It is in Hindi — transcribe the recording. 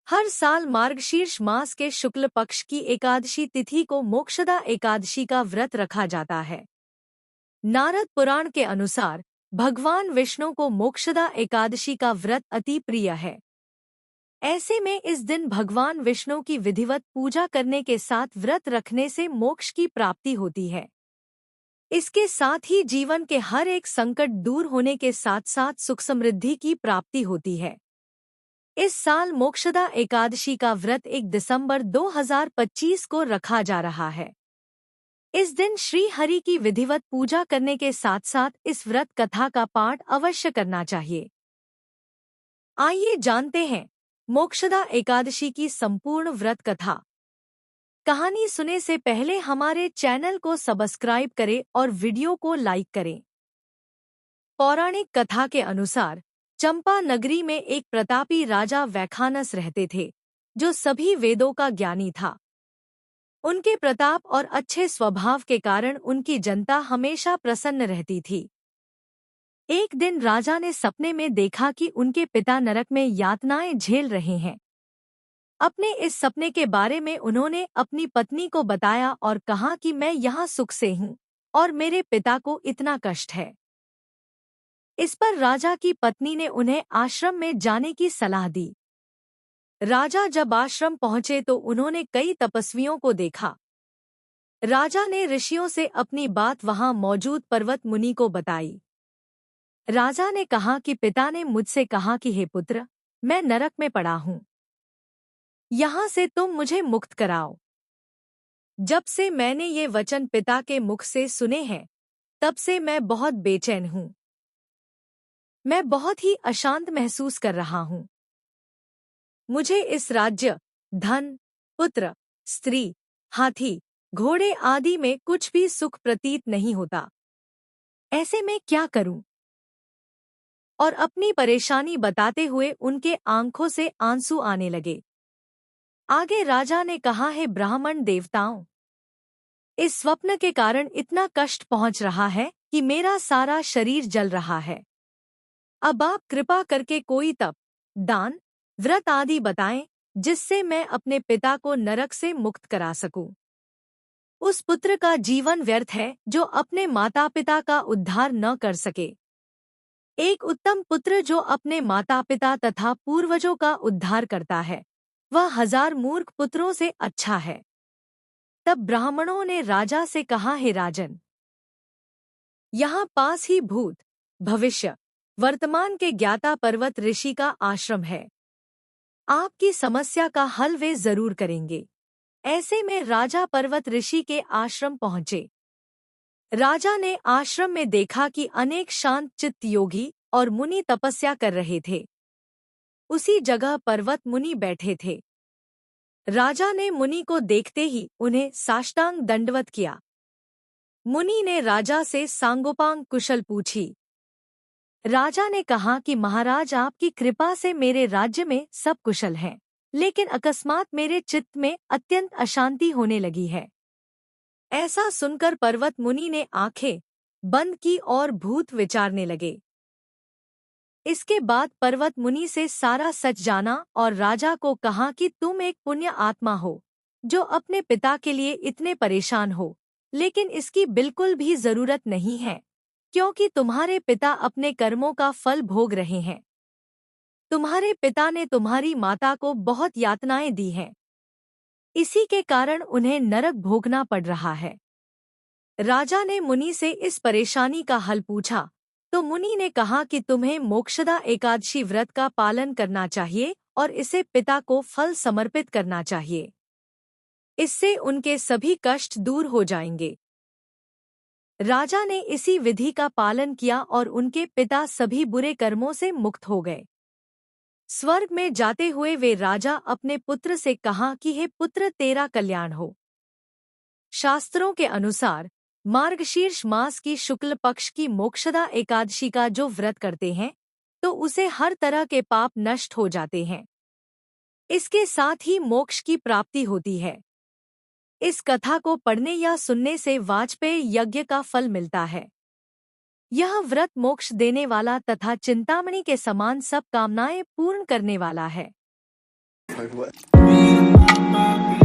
हर साल मार्गशीर्ष मास के शुक्ल पक्ष की एकादशी तिथि को मोक्षदा एकादशी का व्रत रखा जाता है। नारद पुराण के अनुसार भगवान विष्णु को मोक्षदा एकादशी का व्रत अति प्रिय है। ऐसे में इस दिन भगवान विष्णु की विधिवत पूजा करने के साथ व्रत रखने से मोक्ष की प्राप्ति होती है। इसके साथ ही जीवन के हर एक संकट दूर होने के साथ साथ सुख समृद्धि की प्राप्ति होती है। इस साल मोक्षदा एकादशी का व्रत 1 दिसंबर 2025 को रखा जा रहा है। इस दिन श्री हरि की विधिवत पूजा करने के साथ साथ इस व्रत कथा का पाठ अवश्य करना चाहिए। आइए जानते हैं मोक्षदा एकादशी की संपूर्ण व्रत कथा। कहानी सुने से पहले हमारे चैनल को सब्सक्राइब करें और वीडियो को लाइक करें। पौराणिक कथा के अनुसार चंपा नगरी में एक प्रतापी राजा वैखानस रहते थे, जो सभी वेदों का ज्ञानी था। उनके प्रताप और अच्छे स्वभाव के कारण उनकी जनता हमेशा प्रसन्न रहती थी। एक दिन राजा ने सपने में देखा कि उनके पिता नरक में यातनाएं झेल रहे हैं। अपने इस सपने के बारे में उन्होंने अपनी पत्नी को बताया और कहा कि मैं यहाँ सुख से हूँ और मेरे पिता को इतना कष्ट है। इस पर राजा की पत्नी ने उन्हें आश्रम में जाने की सलाह दी। राजा जब आश्रम पहुंचे तो उन्होंने कई तपस्वियों को देखा। राजा ने ऋषियों से अपनी बात वहां मौजूद पर्वत मुनि को बताई। राजा ने कहा कि पिता ने मुझसे कहा कि हे पुत्र, मैं नरक में पड़ा हूं, यहां से तुम मुझे मुक्त कराओ। जब से मैंने ये वचन पिता के मुख से सुने हैं, तब से मैं बहुत बेचैन हूं। मैं बहुत ही अशांत महसूस कर रहा हूं। मुझे इस राज्य, धन, पुत्र, स्त्री, हाथी, घोड़े आदि में कुछ भी सुख प्रतीत नहीं होता। ऐसे में क्या करूं? और अपनी परेशानी बताते हुए उनके आंखों से आंसू आने लगे। आगे राजा ने कहा, है ब्राह्मण देवताओं, इस स्वप्न के कारण इतना कष्ट पहुंच रहा है कि मेरा सारा शरीर जल रहा है। अब आप कृपा करके कोई तप, दान, व्रत आदि बताएं, जिससे मैं अपने पिता को नरक से मुक्त करा सकूं। उस पुत्र का जीवन व्यर्थ है जो अपने माता पिता का उद्धार न कर सके। एक उत्तम पुत्र जो अपने माता पिता तथा पूर्वजों का उद्धार करता है, वह 1000 मूर्ख पुत्रों से अच्छा है। तब ब्राह्मणों ने राजा से कहा, हे राजन, यहाँ पास ही भूत, भविष्य, वर्तमान के ज्ञाता पर्वत ऋषि का आश्रम है। आपकी समस्या का हल वे जरूर करेंगे। ऐसे में राजा पर्वत ऋषि के आश्रम पहुंचे। राजा ने आश्रम में देखा कि अनेक शांत चित्त योगी और मुनि तपस्या कर रहे थे। उसी जगह पर्वत मुनि बैठे थे। राजा ने मुनि को देखते ही उन्हें साष्टांग दंडवत किया। मुनि ने राजा से सांगोपांग कुशल पूछी। राजा ने कहा कि महाराज, आपकी कृपा से मेरे राज्य में सब कुशल हैं, लेकिन अकस्मात मेरे चित्त में अत्यंत अशांति होने लगी है। ऐसा सुनकर पर्वत मुनि ने आंखें बंद की और भूत विचारने लगे। इसके बाद पर्वत मुनि से सारा सच जाना और राजा को कहा कि तुम एक पुण्य आत्मा हो, जो अपने पिता के लिए इतने परेशान हो, लेकिन इसकी बिल्कुल भी जरूरत नहीं है, क्योंकि तुम्हारे पिता अपने कर्मों का फल भोग रहे हैं। तुम्हारे पिता ने तुम्हारी माता को बहुत यातनाएं दी हैं। इसी के कारण उन्हें नरक भोगना पड़ रहा है। राजा ने मुनि से इस परेशानी का हल पूछा, तो मुनि ने कहा कि तुम्हें मोक्षदा एकादशी व्रत का पालन करना चाहिए और इसे पिता को फल समर्पित करना चाहिए। इससे उनके सभी कष्ट दूर हो जाएंगे। राजा ने इसी विधि का पालन किया और उनके पिता सभी बुरे कर्मों से मुक्त हो गए। स्वर्ग में जाते हुए वे राजा अपने पुत्र से कहा कि हे पुत्र, तेरा कल्याण हो। शास्त्रों के अनुसार मार्गशीर्ष मास की शुक्ल पक्ष की मोक्षदा एकादशी का जो व्रत करते हैं, तो उसे हर तरह के पाप नष्ट हो जाते हैं। इसके साथ ही मोक्ष की प्राप्ति होती है। इस कथा को पढ़ने या सुनने से वाजपेय यज्ञ का फल मिलता है। यह व्रत मोक्ष देने वाला तथा चिंतामणि के समान सब कामनाएं पूर्ण करने वाला है। Like what?